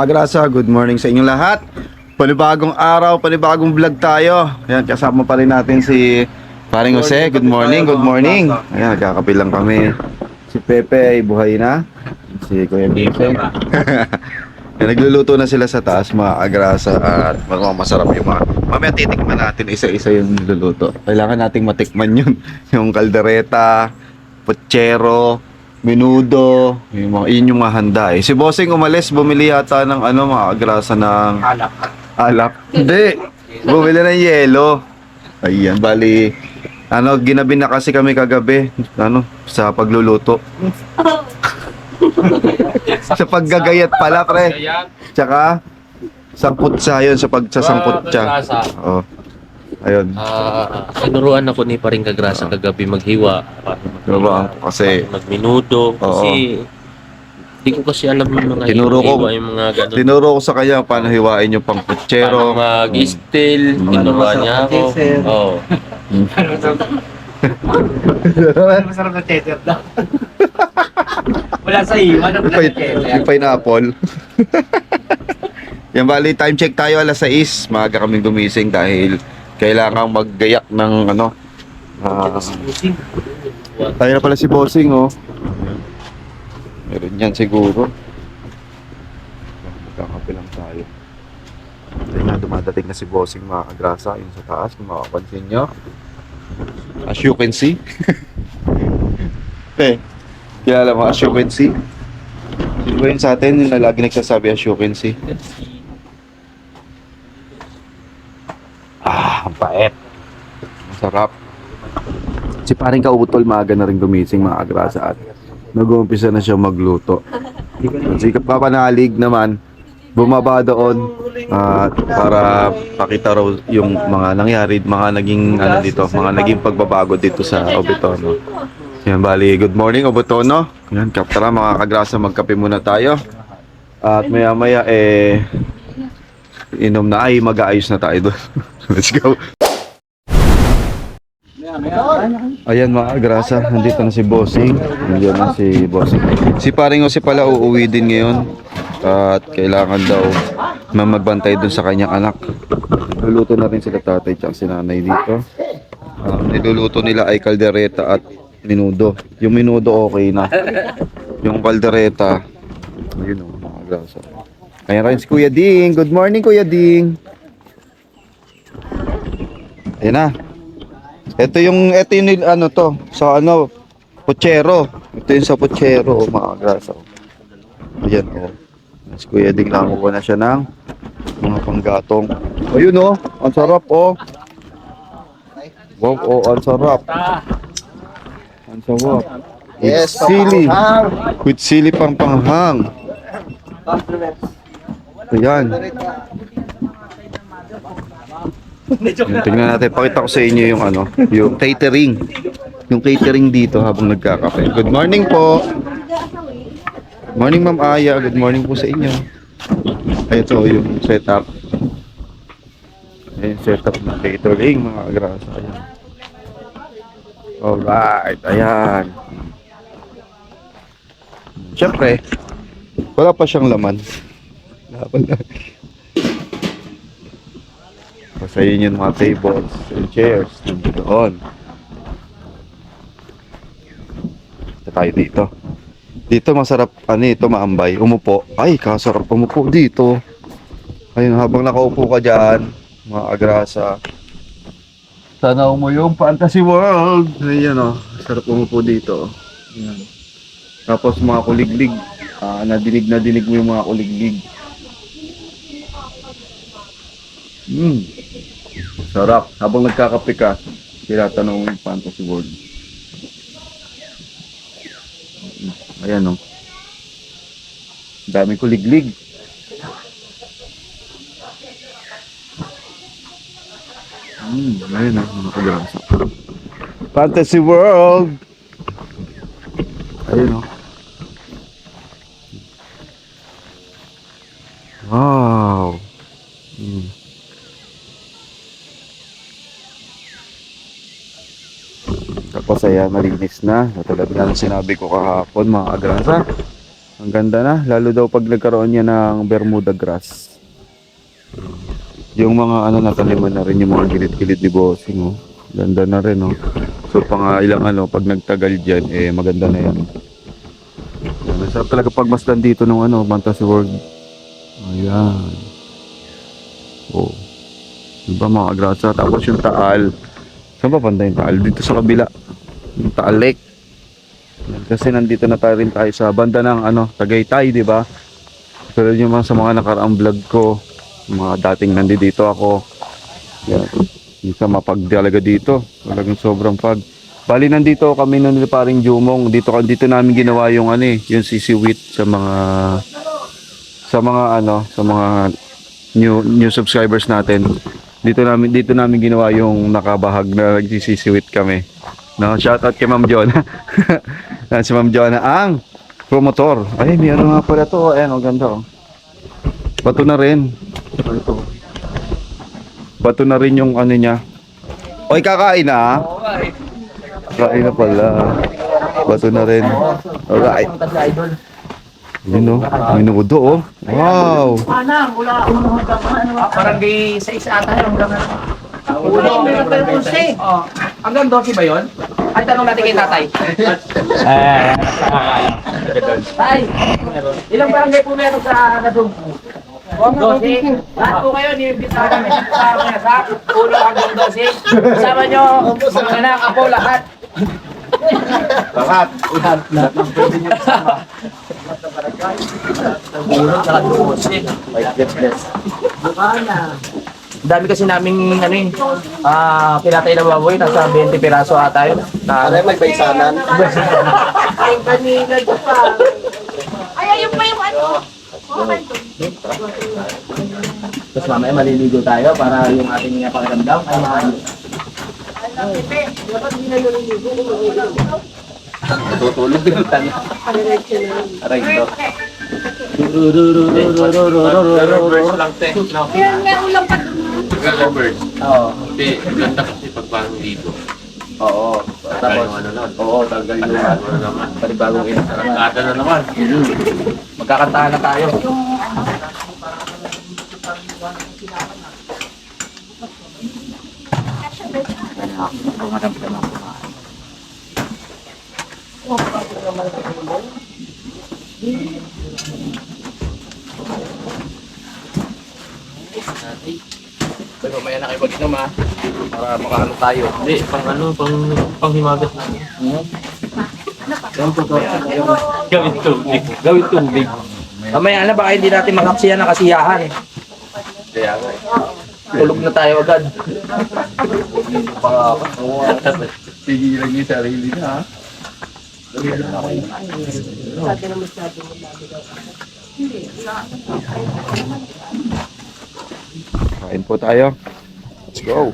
Agrasa, good morning sa inyong lahat. Panibagong araw, panibagong vlog tayo. Ayan, kasama pa rin natin si Paring Jose. Good morning, good morning. Ayan, nagkakape lang kami. Si Pepe ay buhay na. Si Kuya Vincent. Ayan, nagluluto na sila sa taas, mga agrasa. At masarap yung mga. Mamaya titikman natin isa-isa yung niluluto. Kailangan nating matikman yun. Yung kaldereta, putsero, menudo, yun yung mga handa eh. Si Bossing umalis, bumili yata ng mga agrasa ng Alak. alak. Hindi, bumili ng yelo. Ayan, bali, ginabi na kasi kami kagabi, sa pagluluto. Sa paggagayat pala, pre. Tsaka, sangkutsa yun, sa pagsasangkutsa. Oo. Ayun. Tinuruan ako ni Paring Kagrasa kagabi maghiwa. Diba? Kasi, Magminudo. Kasi, hindi ko kasi alam yung mga Tinuro ko. hiwa, yung mga ganun. tinuro ko sa kanya paano hiwain yung pang Paano putsero. mag-still. Tinuruan niya ako. Oo. Masarap na cheddar daw. Wala sa iwan. Wala sa cheddar. Yung pineapple. Yan, bali, time check tayo alas 6. Maaga kaming gumising dahil kailangan maggayak ng tayo na pala si Bossing, oh. Meron yan siguro. Magkakape lang tayo. Ayun nga, dumadating na si Bossing, mga kagrasa. Yung sa taas, kung makapansin nyo. As you can see. Kilala mo, as you can see. Sino ba yun sa atin yung lagi nagsasabi as you can see? Ang pait. Masarap. Si Paring Kautol, maaga na rin gumising, mga agrasa, at nag-uumpisa na siya magluto. Si Papanalig naman, bumaba doon para pakita raw yung mga nangyari, mga naging mga naging pagbabago dito sa Obitono. Yan, bali, good morning Obitono. Yan, tara mga kagrasa, magkape muna tayo. At maya maya inom na ay mag-aayos na tayo doon. Let's go. Ayan mga agrasa, nandito na si Bossing. Nandiyan na si Bossing. Si Paring Jose pala uuwi din ngayon. At kailangan daw magbantay dun sa kanyang anak. Luluto na rin sila tatay at si nanay dito. Niluluto nila ay kaldereta at menudo. Yung menudo okay na. Yung kaldereta, ayun o mga agrasa. Ayan rin si Kuya Ding. Good morning Kuya Ding. Ayan na. Ito yung sa putsero. Ito yung sa putsero, mga agrasa. Ayan o. Si Kuya Ding nakuha na siya ng mga panggatong. Ayun o, ang sarap o. Wow, ang sarap. Ang sarap. Yes, sili. With sili pang panghang. Ayan. Tingnan natin, pakita ko sa inyo yung yung catering. Yung catering dito habang nagkakape. Good morning po. Morning Ma'am Aya, good morning po sa inyo. Ayun to yung setup. Ayun setup ng catering, mga agrasa. Ayan. Alright, ayan. Siyempre, wala pa siyang laman. Wala. Basta yun yung mga tables and chairs doon. Ito tayo dito. Dito masarap, maambay. Umupo. Ay, kasarap umupo dito. Ayun, habang nakaupo ka dyan, mga agrasa. Tanaw mo yung fantasy world. Ayan o, sarap umupo dito. Ayan. Tapos mga kuliglig. Nadinig mo yung mga kuliglig. Sarap. Habang nagkakape ka, tinatanong mo yung fantasy world. Ayan o. Dami kuliglig. Ayan o, mga kagrasa. Fantasy world! Ayan o. Wow! Tapos ayan, malinis na. Katulad nga ng sinabi ko kahapon, mga agrasa. Ang ganda na, lalo daw pag nagkaroon niya ng Bermuda grass. Yung mga ano nataniman na rin yung mga gilid-gilid ni Bossing, oh. Ganda na rin, oh. So pang ilang ano, pag nagtagal diyan eh maganda na yan. Masarap talaga pagmasdan dito nung ano, Fantasy World. Ayan. Oh. Diba mga grasa? Tapos yung Taal. Saan ba banda yung Taal? Dito sa kabila. Yung Taal Lake. Kasi nandito na tayo rin tayo sa banda ng ano, Tagaytay, di ba? Pero yung mga sa mga nakaraang vlog ko, mga dating nandito ako. Yan. Isa mapagdalaga dito. Talagang sobrang pag. Bali nandito kami nung paring Jumong. Dito namin ginawa yung ano eh, yung sisiwit sa mga new subscribers natin. Dito namin ginawa yung nakabahag na nagsisisiwit kami. No, shout out kay Ma'am Jonah. Si Ma'am Jonah ang promotor. Ay, may ano nga pala to. Ayan, ang ganda oh. Bato na rin. Ito. Bato na rin yung ano niya. Oy, kakain na. Kain na pala. Bato na rin. Alright. Yun o. Minudo o. Wow. Barangay 6 ata yung hanggang hanggang 12 ba yun? Ay, tanong natin kay tatay. Tay, ilang barangay po meron sa Nadumpo? 12. Lahat po kayo, nilipita kami sa ulo hanggang 12. Kasama nyo, mga anak, apo, lahat. Lahat. Lahat ng pwede nyo kasama. Ulo, saka 12. Bukana. Dami kasi naming ano eh, pinatay na baboy, nasa 20 piraso ata yun. Ano may baisanan? Ay, kanina pa. Ay, ayun pa yung ano. Tapos mamaya maliligo tayo para yung ating pakiramdam ay maayos. Tutulog din ang tanong. Aray ito. Reverse lang, te. No? Ayun, may ulam pa doon. Reverse. Oo. Kasi ganda kasi pag parang dito. Oo. Tapos ano nun? Oo, tagal yun. Ano naman? Panibagong ina. Kada na naman. Magkakantahan na tayo. Pero mamaya na kayo mag-inom ha. Para makaano tayo. Hindi, pang himagas na. Gawin tubig. Gawin tubig. Mamaya na, baka hindi natin makaksiyan ng kasiyahan. Kaya nga. Tulog na tayo agad. Tigilan niyo yung sarili niya ha. Kain po tayo. Let's go.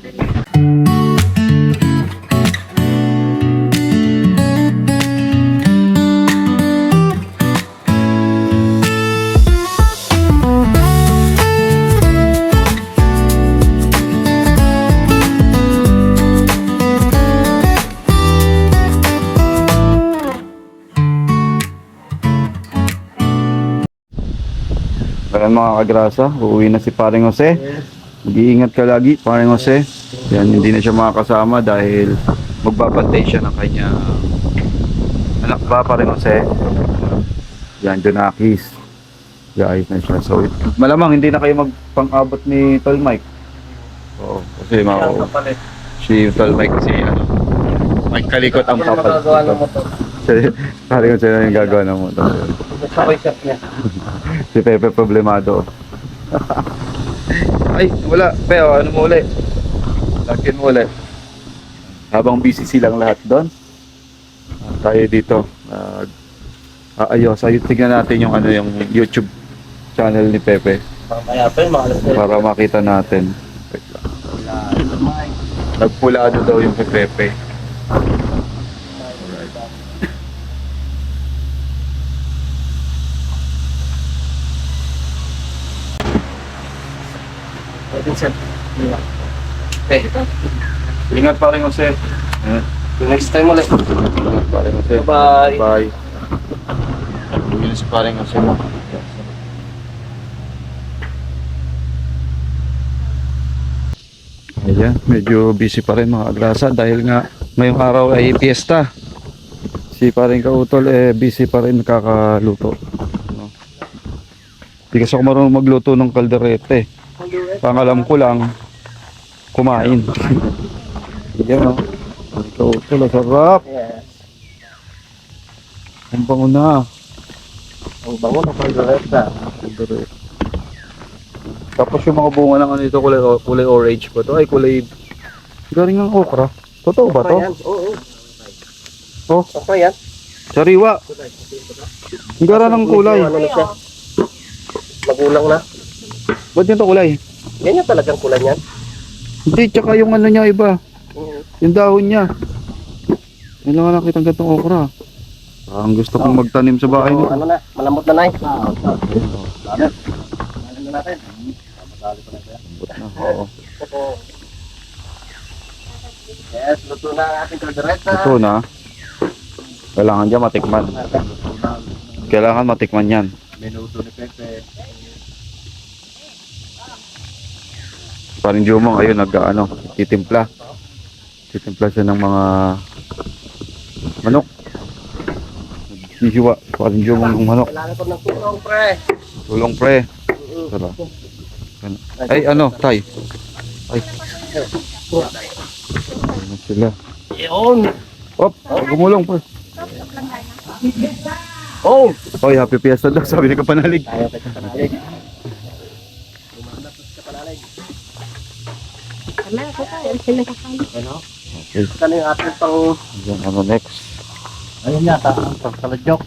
Ayan mga kagrasa, uuwi na si Paring Jose. Mag-iingat ka lagi, Paring Jose. Yan, hindi na siya makakasama dahil magbabantay siya ng kanya anak ba, Paring Jose. Yan, Jonakis. Guys na siya. So, malamang hindi na kayo magpang-abot ni Tol Mike. Oo, kasi si Tol Mike kasi ano, Mike Kalikot ang papal. Paring Jose na yung gagawa ng motor. Si Pepe problemado. Ay, wala. Pero ano mo uli? Lagyan mo uli. Habang busy silang lahat doon. Tayo dito. Ayos. Ayun, tignan natin yung ano yung YouTube channel ni Pepe. Mamaya pa yun, mga alas na. Para makita natin. Wait lang. Nagpulado daw yung kay Pepe. Ingat pa rin Jose. Next time ulit. Ingat pa rin Jose. Bye. Bye. Yun si paring Jose mo. Ayan, medyo busy pa rin mga agrasa dahil nga ngayong araw ay piyesta. Si paring Kautol busy pa rin nakakaluto. No? Di kasi ako marunong magluto ng kalderete. Pangalam ko lang kumain. Ayan o. Paring Kautol, ang sarap. Yes. Ang bango na. Ang bango ng kaldereta. Kalderete. Tapos yung mga bunga ng ano ito, kulay orange ba to? Ay, kulay galing ng okra. Totoo ba to? Yan. Oo. Oh, Ako yan. sariwa. Ang gara ng kulay. Ano na siya? Magulang na. Ba't yun to kulay? Ganyan talagang kulay niyan. Hindi, tsaka yung ano niya iba. Yung dahon niya. Hindi lang nakita ng gantong okra. Ang gusto kong magtanim sa bahay So, nito. ano na? Malambot na nai. Ano natin? Oo. Yes, luto na ang ating kaldereta. Ito na. Kailangan dyan matikman. Kailangan matikman yan. Minuto ni Pepe. Paring Jumong, ayun, titimpla. Titimpla siya ng mga manok. Hihiwa. Paring Jumong ng manok. Kailangan ko ng tulong, pre. Tulong pre. Sarap. Ay, tay. Ay. Ano sila? Yun. Op, gumulong pre. Oh! Oy, happy fiesta daw, sabi ni Kapanalig. Ayaw tayo sa panalig. Sa panalig. Ano? Okay, Ano yung ating pang... yan, ano next? Ayun yata, ang pagkaladyok.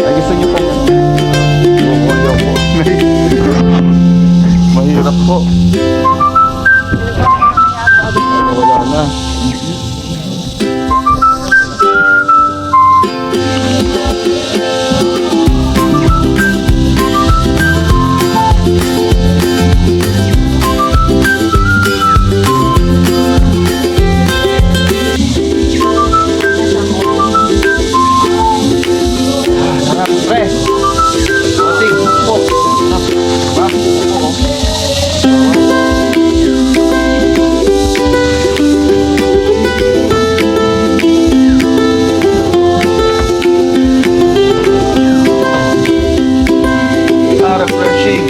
Ay, gusto niyo pong bumulong po. Mahirap po. Wala na. Sarap, pre. Matik po. Sarap. Refreshing.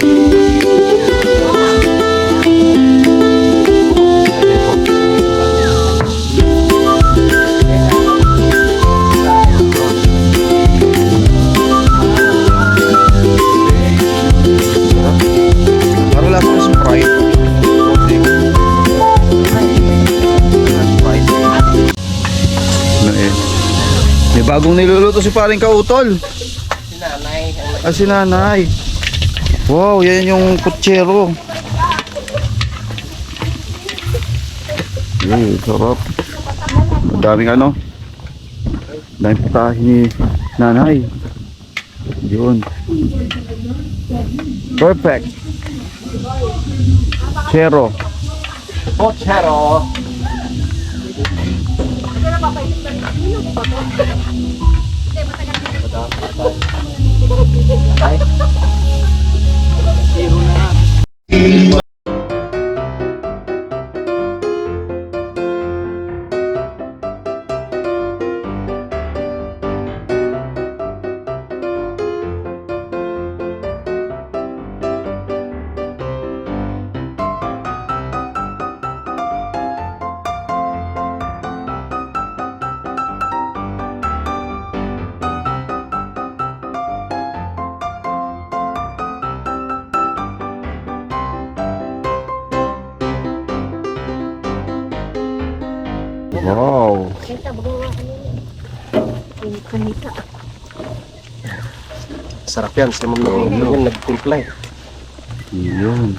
Parang lasa ng Sprite. May bagong niluluto si paring Kautol. Sinanay. Ah, si nanay. Wow, yan yung kutsero. Sarap. Daming daming putahe ni nanay. Yun. Perfect. Chero. Pochero. Wow. Sarap yan. Sa mga yun, nagtimpla eh. Yun.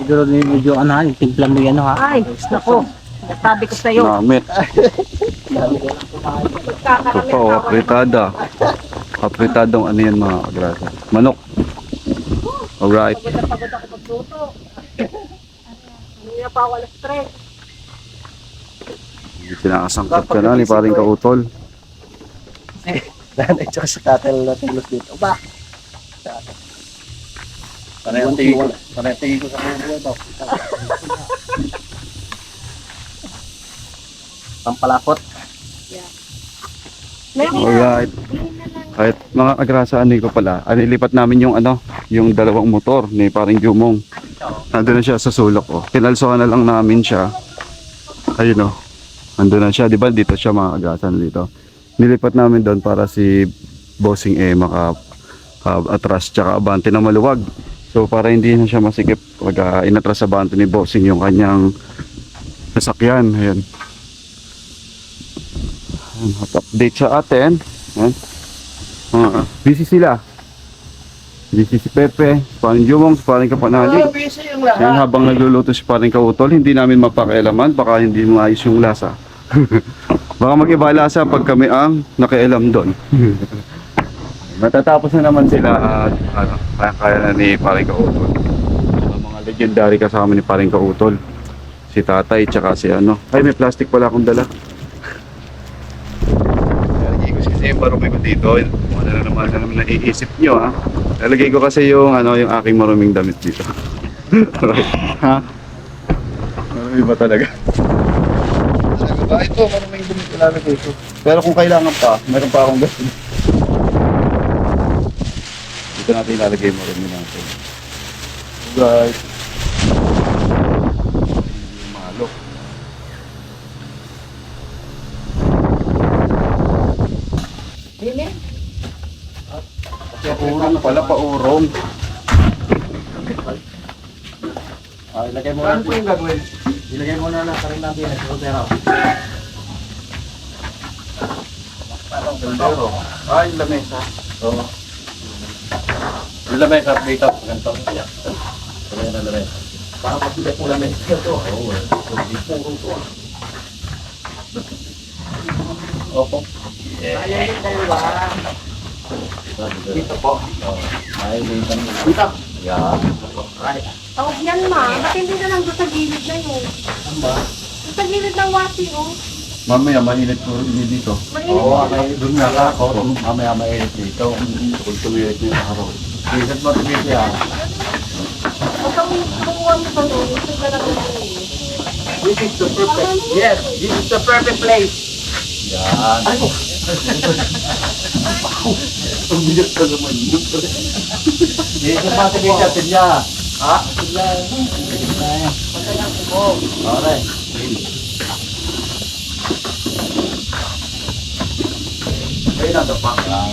Siguro din medyo ano ha, yung timpla mo yan ha. Ay, nako. Sabi ko sa'yo. Namit. Ito pa, oh, apritada. Apritadong ano yan mga kagrasa. Manok. Alright. Pagod na pagod ako magluto. Hindi na pa ako alas 3. Pinakasangkot ka na ni paring kautol. Nanay, tsaka sa cattle natin dito. Ba? Parang tingin ko sa kubo ito. Pampalakot. Alright. Kahit mga kagrasa, ano ko pala, anilipat namin yung ano, yung dalawang motor ni paring Jumong. Nandun na siya sa sulok, oh. Kinalsohan na lang namin siya. Ayun, oh. Nandun na siya, di ba? Dito siya mga kagrasa dito. Nilipat namin doon para si Bossing atras tsaka abante na maluwag. So para hindi na siya masikip pag inatras abante ni Bossing yung kanyang sasakyan. Ayan. Update sa atin. Ayan. Busy sila. Busy si Pepe, si paring Jumong, si paring Kapanali. Ayan, habang nagluluto si paring Kautol, hindi namin mapakialaman, baka hindi maayos yung lasa. Baka mag-iba lasa pag kami ang nakialam doon. Matatapos na naman sila at ano, kaya na ni paring Kautol. Mga legendary kasama ni paring Kautol. Si tatay tsaka si ano. Ay, may plastic pala akong dala. Lalagay ko kasi yung barumay ko dito. Ano na naman naiisip nyo ha. Lalagay ko kasi yung ano, yung aking maruming damit dito. Right. Ha? Marumi ba talaga? Ito, maruming damit ko lalagay ko. Pero kung kailangan pa, meron pa akong gasto. Dito natin ilalagay yung marumi natin. Right. Malo. Dili? Paurong pala, paurong. Ilagay mo na. Ano po yung gagawin? Ilagay mo na rin natin. Kaldero. Ay, lamesa. Oo. Yung lamay sa dito. Ganito. Kaya na lamay. Para mapilip mo lamay. Ito. Oo. Hindi puro ito. Opo. Ayun yung dalawa. Dito po. Ay, dito. Dito. Yan. Tawag yan ma. Ba't hindi na lang doon sa gilid na yun? Doon sa gilid ng washing oh. Mamaya, mahinit ko rin dito. Mainit. Oo, may doon nga ka ako. Mamaya mainit dito. Kung tumirit yung araw. Isat mo tumirit yan. Huwag kang kumuha mo sa doon. Ito ka lang yun. This is the perfect. Yes, this is the perfect place. Yan. Ay ko. Ang bigat ka naman yun. Dito ba tumirit natin niya? Ha? Okay. Ay, natapak lang.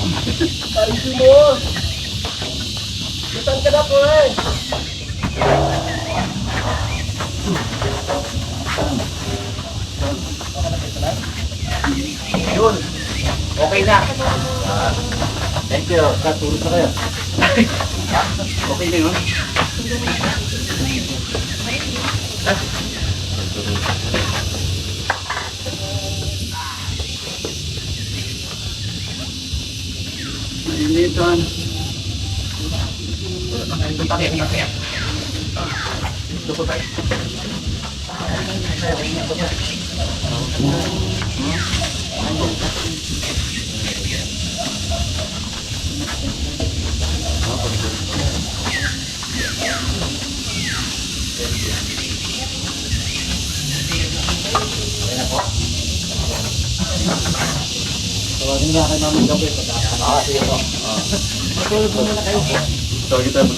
Ay, mo. Saan ka na po eh? Yun. Okay na. Thank you. Katulog na kayo. Okay na yun. Mainitan. Ito tayo. Ito po tayo.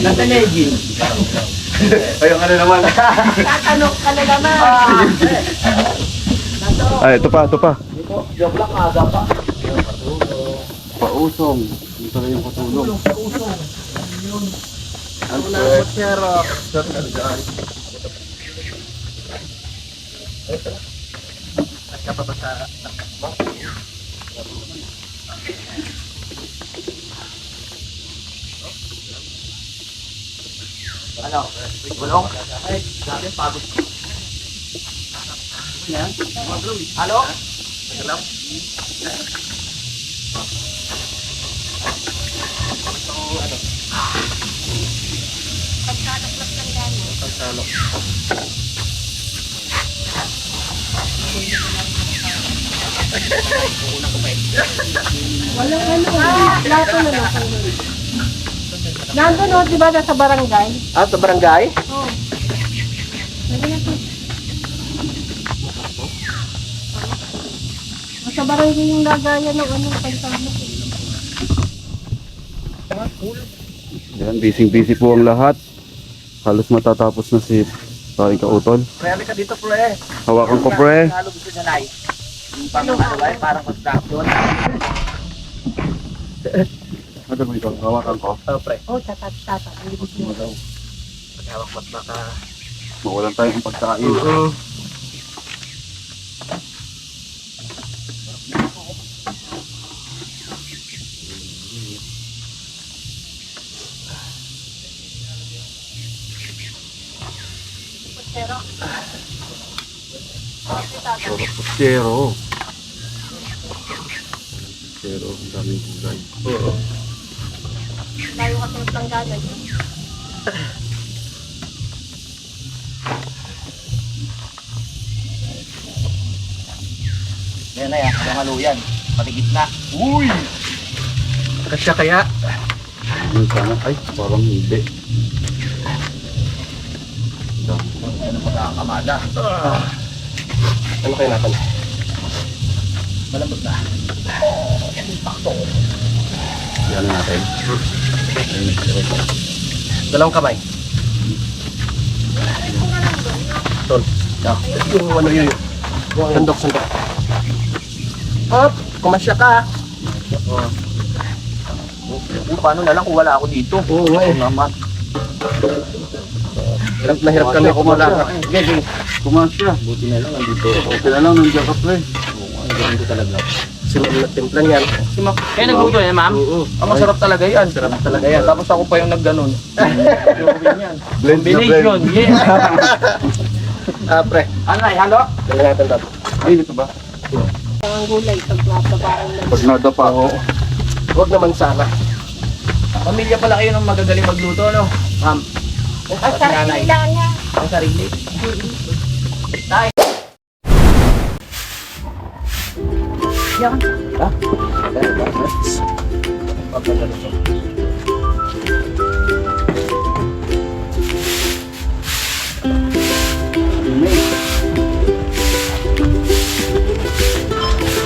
Nasa Negin. Ayun, ano naman. Tatanong ka na naman. Ay, ito pa, ito pa. Joke lang, aga pa. Pausong. Ito na yung patulong. Ano? Bulong? Ay, dami pagod. Halo? Hello? Pagkalak lang gano'n. Walang ano. Lato na lang. Nandun o, di ba, nasa barangay? Ah, sa barangay? Oo. Lagyan natin. Sa barangay yung lagayan ng ano, pagkalak. Yan, busy po ang lahat. Halos matatapos na si Paring Kautol. Pre, ka dito, pre. Hawakan ko, pre. Halo gusto niya, Nay. Yung parang ano ba, parang construction. Ano mo ito? Hawakan ko. Oh, pre. Oh, tatat. Pagkawak mas baka... Mawalan tayo ng pagkain. Pero, Pero, ang daming gulay. layo kasi yung planggana. Yan na yan, yung haluyan. Patigit na. Uy! Kasya kaya? Ano sana? Ay, parang hindi. Ano pagkakamada? Ano kayo natin? Malambot na. Yan natin. Dalawang kamay. Tol. Yung ano yun. Sandok. Hop! Kumasya ka. Paano na lang kung wala ako dito? Oo nga eh. Naman. Hirap na hirap kami kung wala ka. Sige. Kumasya. Buti na lang nandito. Okay na lang, nandiyan ka, pre. Ganun ko talaga. Sino na timplan yan? Kaya nagluto yan, ma'am? Ang masarap talaga yan. Sarap talaga yan. Tapos ako pa yung nagganon. Combination, yes. Pre. Ano na, halo? Dali natin tato. Ay, ito ba? Ang gulay, pag natabarang na. Pag nadapa ako. Huwag naman sana. Pamilya pala kayo ng magagaling magluto, no? Ma'am. Ang sarili lang niya. Ang sarili. Tay. Yan. Ha?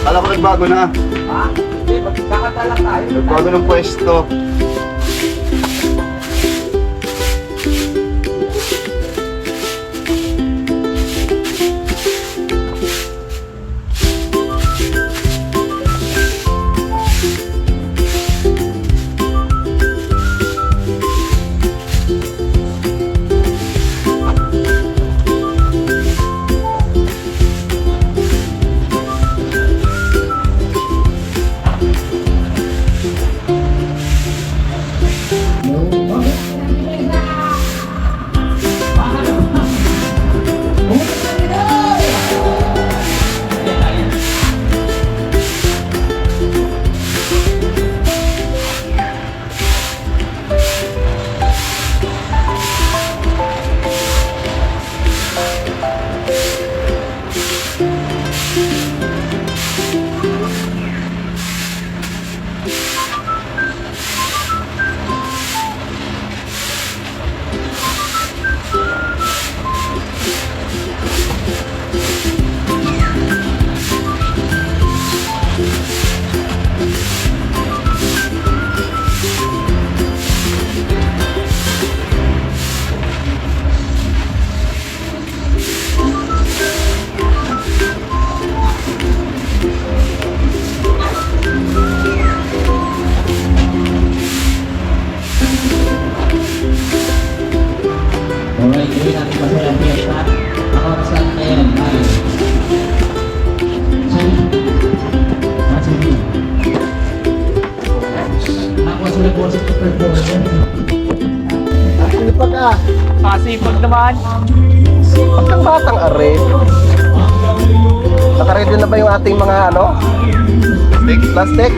Kala ko nagbago na. Ha? Hindi, magkakata lang tayo. Nagbago ng pwesto. Patuloy natin masayang piyesta. Nakakasan ngayon. Ako sa nag-worship to perform. Pasipag naman. Ang batang are. Nakaready na ba yung ating mga ano? Plastic?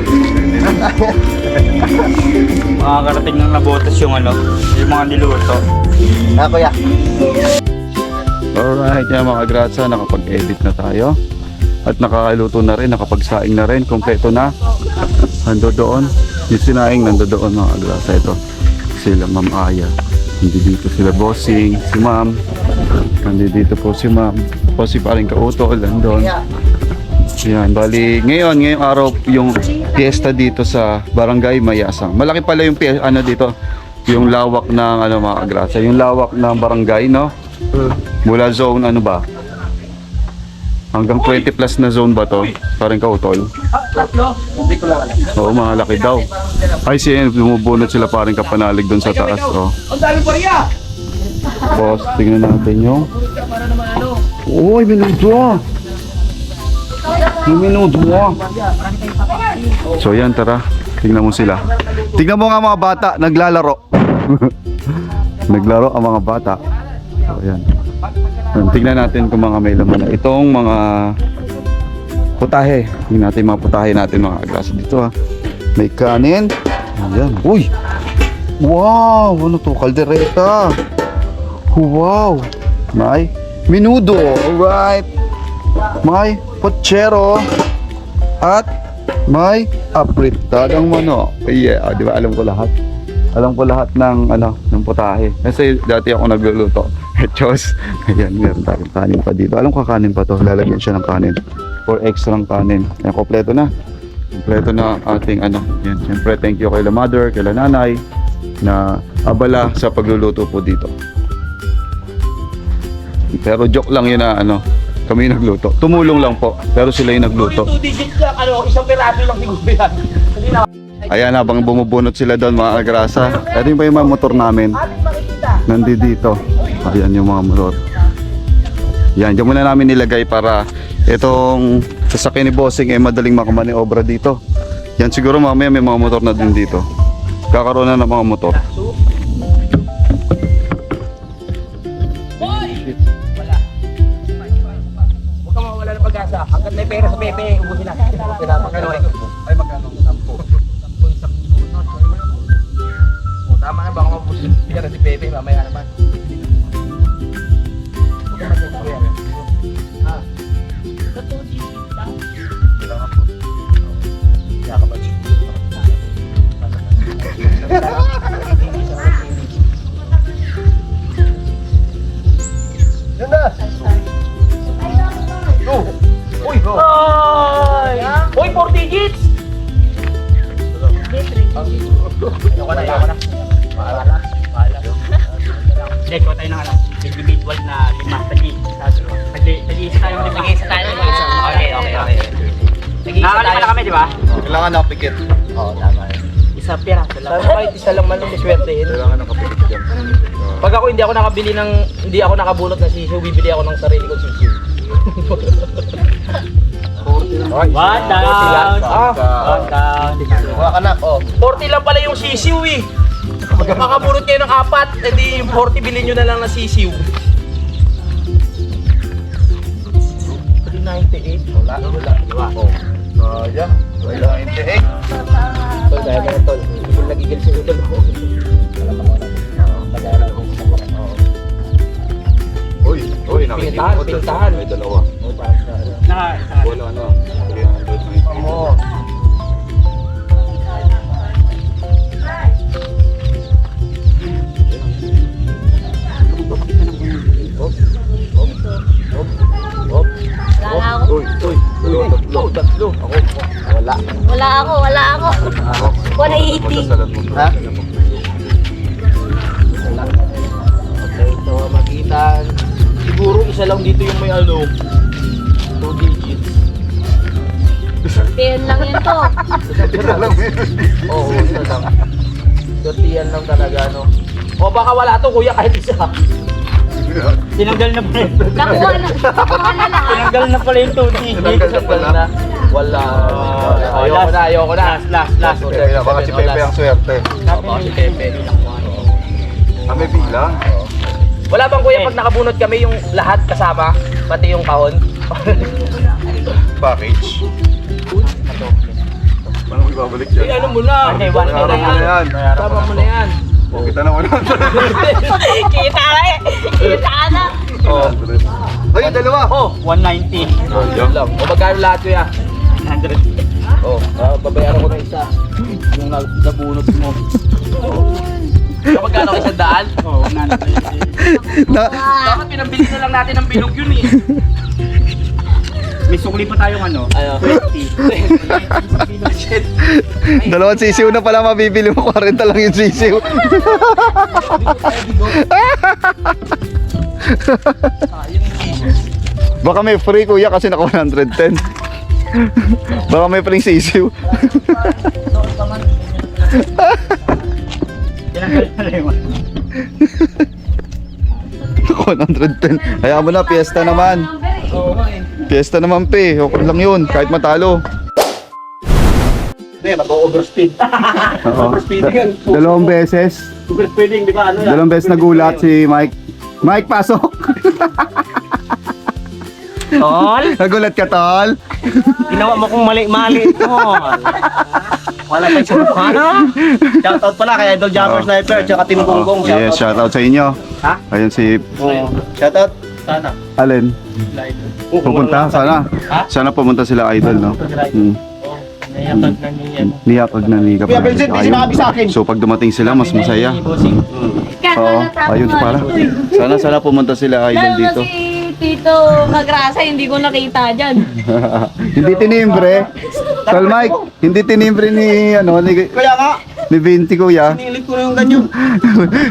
Makakarating ng nabotas yung yung mga niluto. Kuya. Alright, yan mga grasa, nakapag-edit na tayo. At nakakaluto na rin, nakapagsaing na rin. Kompleto na. Hando doon. Yung sinaing nando doon mga grasa. Ito, sila Ma'am Aya. Hindi dito sila Bossing, si Ma'am. Hindi dito po si Ma'am. Po si paring Kautol, nandun. Yan, bali, ngayong araw yung fiesta dito sa Barangay Mayasang. Malaki pala yung dito, yung lawak ng mga grasa, yung lawak ng barangay, no? Mula zone ba? Hanggang 20 plus na zone ba to? Parang Kautol. Oo, malaki daw. Ay, siya, bumubunot sila parang kapanalig doon sa taas. Oh. Ang dami pa riya! Boss, tingnan natin yung... Uy, minuto! Minuto! So yan, tara. Tingnan mo sila. Tingnan mo nga mga bata, naglalaro. Naglaro ang mga bata. So yan. Tingnan natin kung mga may laman na. Itong mga putahe. Tingnan natin mga putahe natin mga agrasa dito ha. May kanin. Ayan. Uy! Wow! Ano to? Kaldereta. Wow! May minudo. Alright. May pochero. At may apritadang manok. Yeah, di ba alam ko lahat? Alam ko lahat ng ng putahe. Kasi dati ako nagluluto. Diyos. Ayan, meron tayong kanin pa dito. Alam ko kanin pa to. Lalagyan siya ng kanin. Or extra kanin. Ayan, kompleto na. Kompleto na ating Yan, siyempre thank you kay la mother, kay la nanay na abala sa pagluluto po dito. Pero joke lang yun na kami nagluto. Tumulong lang po. Pero sila yung nagluto. 2 digits lang, isang piraso lang siguro yan. Hindi na. Ayan, habang bumubunot sila doon mga agrasa. Ito yung pa yung mga motor namin. Nandito. Ayan yung mga motor. Yan, dyan muna namin nilagay para itong sasakyan ni Bossing madaling makamaniobra dito. Yan, siguro mamaya may mga motor na din dito. Kakaroon na ng mga motor. Huwag ka mawala ng pag-asa. Hanggat may pera sa Pepe, ubusin na. Ay, magkano? 10 isang bunot. Tama na, baka mabusin yung pera si Pepe. Mamaya naman. Uy, 4 digits! Ayoko na. Bahala. Leko tayo ng individual na 5 tagi. Tagi-isa tayo. Tag-iisa tayo. Okay. Nakakalima na kami, di ba? Kailangan nakapikit. Oo, tama. Isa piraso lang. Sana kahit isa lang man lang diswertehin. Kailangan nakapikit dyan. Pag ako hindi ako nakabunot ng sisiw, bibili ako ng sarili kong sisiw. One down. Ah, One down. Wala ka na. 40 lang pala yung sisiw eh. Makabunot kayo ng 4, edi yung 40 bilhin nyo na lang na sisiw. 398. Wala. Diba? Sayang. 98. Tol, kaya ka na tol. Nagigil si Udol. Uy, nakikita ko. Pintahan. May dalawa. Wala na. 390. Oo. Tatlo. Ako. Wala. Wala ako. 180. Ha? Okay, ito magitan. Siguro isa lang dito yung may 2 digits. Ten lang yun to. Oo, isa lang. 30 lang talaga, no? O baka wala to, kuya, kahit isa. Tinanggal na pala. Nakuha na lahat. Tinanggal na pala yung 2 digits. Wala. Ayoko na. Last. Baka si Pepe ang swerte. Baka si Pepe. Kami bilang. Wala bang kuya pag nakabunot kami yung lahat kasama, pati yung kahon? Package. Paano mo ibabalik dyan? Ano mo na? Okay, Bayaran mo na yan. Tama mo na yan. O, kita na 100. Kita na eh. Kita na. Ay, dalawa. Oh, 190. yun lang. O magkano lahat kuya? 100. Oh, babayaran ko na isa. Yung nabunot mo. Kapag gano'n kayo sa daan? Oo, 190. Dapat pinambili na lang natin ng bilog yun eh. May sukli pa tayong ano? 20. Dalawang sisiw na pala mabibili mo. 40 lang yung sisiw. Baka may free kuya kasi naka 110. Baka may free sisiw. Tinanggal na lang yung Naka 110. Hayaan mo na, piyesta naman. Piyesta naman pe. Okay lang yun, kahit matalo. Hindi, mag-overspeed. Overspeeding yan. Dalawang beses. Overspeeding, di ba? Ano yan? Dalawang beses nagulat si Mike. Mike, pasok! Tol, Nagulat ka, tol? ginawa mo kong mali-mali, tol. Wala tayong subukan, ha? Shoutout pala kay Idol Jumper Sniper, tsaka Team Gonggong. Yes, shoutout sa inyo. Ha? Ayun si Shoutout. Sana. Allen. Pupunta, sana. Sana pumunta sila idol, no? Nayakag na niya. Niyakag na ni Kapatid. Kuya Vincent, di sinabi sa akin. So pag dumating sila, mas masaya. Oo, ayun para. Sana pumunta sila idol Lalo na dito. si Tito Magrasa, hindi ko nakita dyan. Hindi tinimbre. Tol Mike, hindi tinimbre ni Kaya nga, ni Vinci kuya. nilit ko yung ganyan.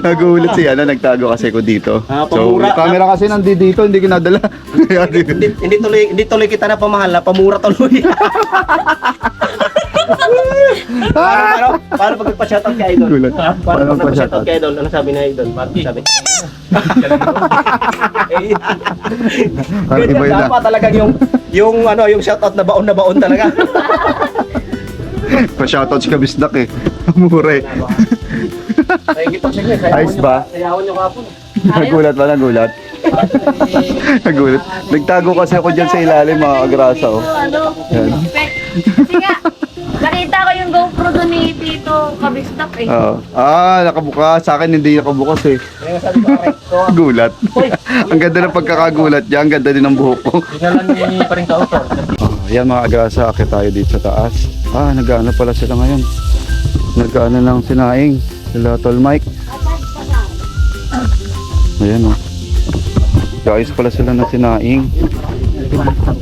Nagulat si nagtago kasi ko dito. Ah, So, pamura. yung camera kasi nandito, hindi kinadala. Kaya di- Hindi tuloy kita na pamahal na pamura tuloy. Paano pag nagpa-shoutout kay Idol? Gulat. Paano Paano pag nagpa-shoutout nagpa-shoutout? kay Idol? Ano sabi ni Idol? Paano sabi? Parang iba yun na. Dapat talagang yung shoutout na baon talaga. Pa-shoutout si Kabisdak eh. Mura eh. Ayos ba? Sayawan nyo kapon. Nagulat ba? Nagulat? Nagulat. Nagtago kasi ako dyan sa ilalim mga agrasa oh. Ano? Yan. Kasi nga, nakita ko yung GoPro doon ni Tito Kabistak eh. Oo. Nakabukas. Sa akin hindi nakabukas eh. Kaya sabi ko, recto. Gulat. Ang ganda ng pagkakagulat niya. Ang ganda din ng buhok ko. Dinalan niya pa rin ka auto. Yan mga agrasa. Akit tayo dito sa taas. Nag-ano pala sila ngayon. Nag-ano lang sinaing. Sila Tol Mike. Ayan oh. Guys pala sila na sinaing. Hindi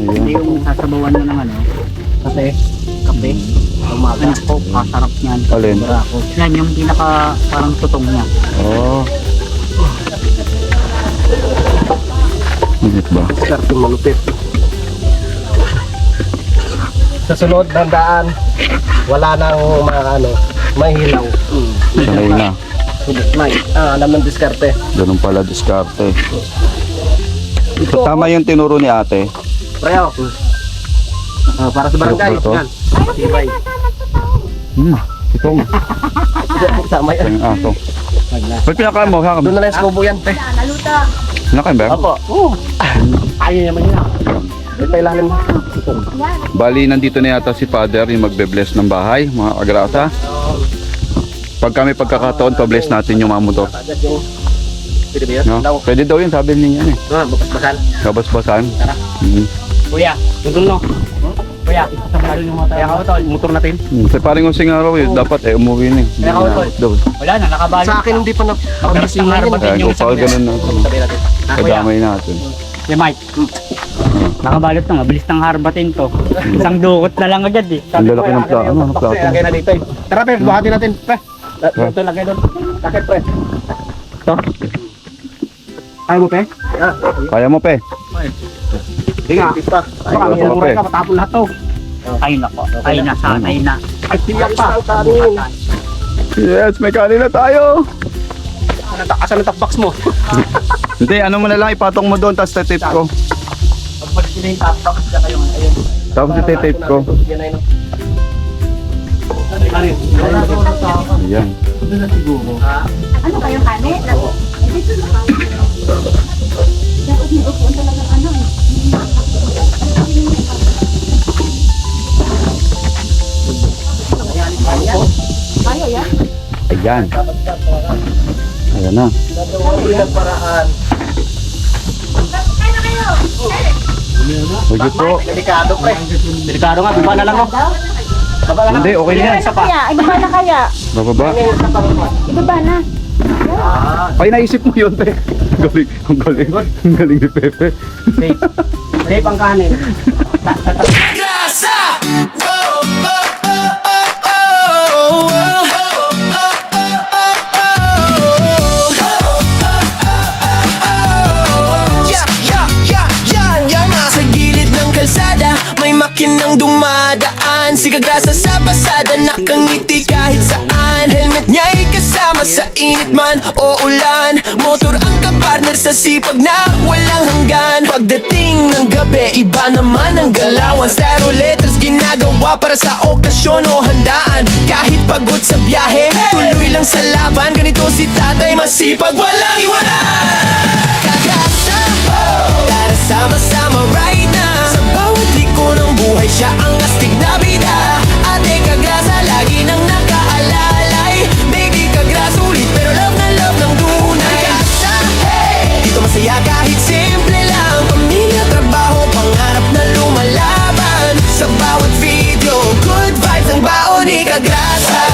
Ayan. yung sasabawan mo ng ano. Kape. Umaga po, masarap niyan. Alin? Yan yung pinaka parang tutong niya. Oh. Init ba? Start yung malupit. Sa sunod ng daan, wala nang may hilaw. Sanay na. Alam ng diskarte. Ganun pala diskarte. So, tama yung tinuro ni ate. Preo. Para sa barangay. Ito. Yan. Tibay. Itong. Sama yan. Yung aso. Ba't pinakain mo? Doon na lang sa kubo yan. Naluta. Pinakain ba? Opo. Ayaw naman yun. Ito ilalim. Bali, nandito na yata si Father yung magbe-bless ng bahay, mga agrasa. Pag kami pagkakataon, pa-bless natin yung mga motor. Agad yung... Pwede ba yun? No? Pwede daw yun, sabi niya yan eh. Bakal. Kabas-basan. Tara. Kuya, tutol no? Kuya, isasama yung motor. Kaya ka tol, motor natin. Sa paring using araw yun, dapat umuwi na eh. Hindi Kaya ako, na tol. daw. Wala na, nakabalik. Sa akin hindi pa na... Mabilis lang harap Kaya kung pa ganun natin, Sabi natin. kadamay natin. Mike. Nakabalot na, mabilis nang harbatin to. Isang dukot na lang agad eh. Ang lalaki ng plato. Ano plato? Lagay na dito eh. Tara pre, buhatin natin. Pre. Ito lagay doon. Sakit pre. Ito. Ayaw mo, pe? Kaya mo, pe. Hindi nga. Baka Ayaw may mo, mura pe. ka, matapon lahat to. Ay nako, ay na sana, ay na. Ay, tiyak pa. Yes, may kanina tayo. Asan ang top box mo? Hindi, ano mo na lang, ipatong mo doon, tapos tape ko. Pagpalit nila yung top box, tsaka yung ayun. Tapos tape ko. Yan ay no. Karin. Ayan. Ano kayo, kanin? Eh, dito na kayo. Dapat may upuan talagang ano eh. Kaya yan? Ayan. Ayan na. Ilang paraan. Kaya na kayo! Sige po. Delikado pre. Delikado nga, baba na lang no. Baba na lang. Hindi, okay na yan. Isa pa. Kaya, ibaba na kaya. Bababa. Ibaba na. Ay, naisip mo yun, te. Galing, ang galing. Ang galing ni Pepe. Safe. Safe ang kanin. Sa gilid ng kalsada, may makinang dumadaan. Sigagrasa sa pasada, nakangiti kahit saan. Helmet niya'y kasama sa init man o ulan. Motor ang kapartner sa sipag na walang hanggan. Pagdating ng gabi, iba naman ang galawan. Stereo letters ginagawa para sa okasyon o handaan. Kahit pagod sa biyahe, tuloy lang sa laban. Ganito si tatay, masipag, walang iwanan. Kagrasa, tara sama-sama right now. Sa bawat liko ng buhay, siya ang astig na bida. Ate Kagrasa, lagi nang nakaalalay. Baby Kagrasa, ulit pero love na love ng tunay. Kagrasa, hey! Dito masaya kahit simple lang. Pamilya, trabaho, pangarap na lumalaban. Sa bawat video, good vibes ang baon ni Kagrasa.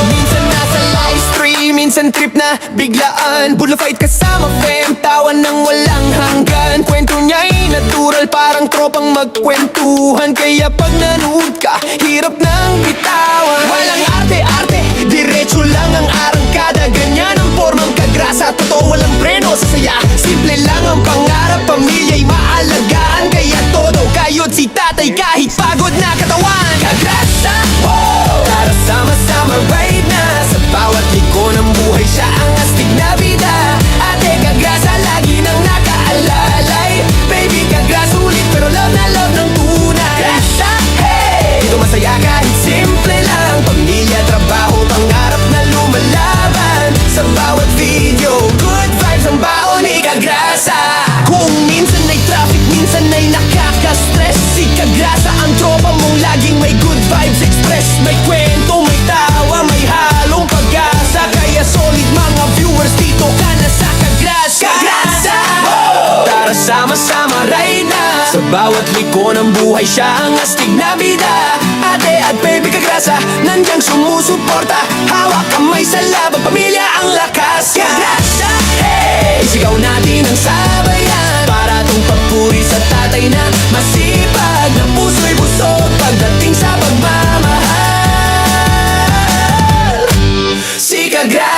Minsan nasa live stream, minsan trip na biglaan. Bulla fight kasama fam, tawa ng walang hanggan. Kwento niya'y natural, parang tropang magkwentuhan. Kaya pag nanood ka, hirap nang bitawan. Walang arte-arte, diretso lang ang arangkada. Ganyan ang formang Kagrasa, totoo walang preno sa saya. Simple lang ang pangarap, pamilya'y maalagaan. Kaya todo kayod si tatay kahit pagod na katawan. Kagrasa, tara sama-sama right na. Sa bawat liko ng buhay, siya ang astig na bida. Ate Kagrasa, lagi nang nakaalalay. Baby Kagrasa, ulit pero love na love ng tunay. Kagrasa, hey! Dito masaya kahit simple lang. Pamilya, trabaho, pangarap na lumalaban. Sa bawat video, good vibes ang baon ni Kagrasa. Kung minsan ay traffic, minsan ay nakaka-stress. Si Kagrasa ang tropa mong laging may good vibes express. May kwento, may tawa, may halong pag-asa. Kaya solid mga viewers, dito ka na sa Kagrasa. Kagrasa! Tara sama-sama right na. Sa bawat liko ng buhay, siya ang astig na bida. Ate at baby Kagrasa, nandiyan sumusuporta. Hawak kamay sa laban, pamilya ang lakas. Kagrasa, hey! Isigaw natin ang sabayan. Para tong papuri sa tatay na masipag. Na puso'y busog pagdating sa pagmamahal. Si Kagrasa.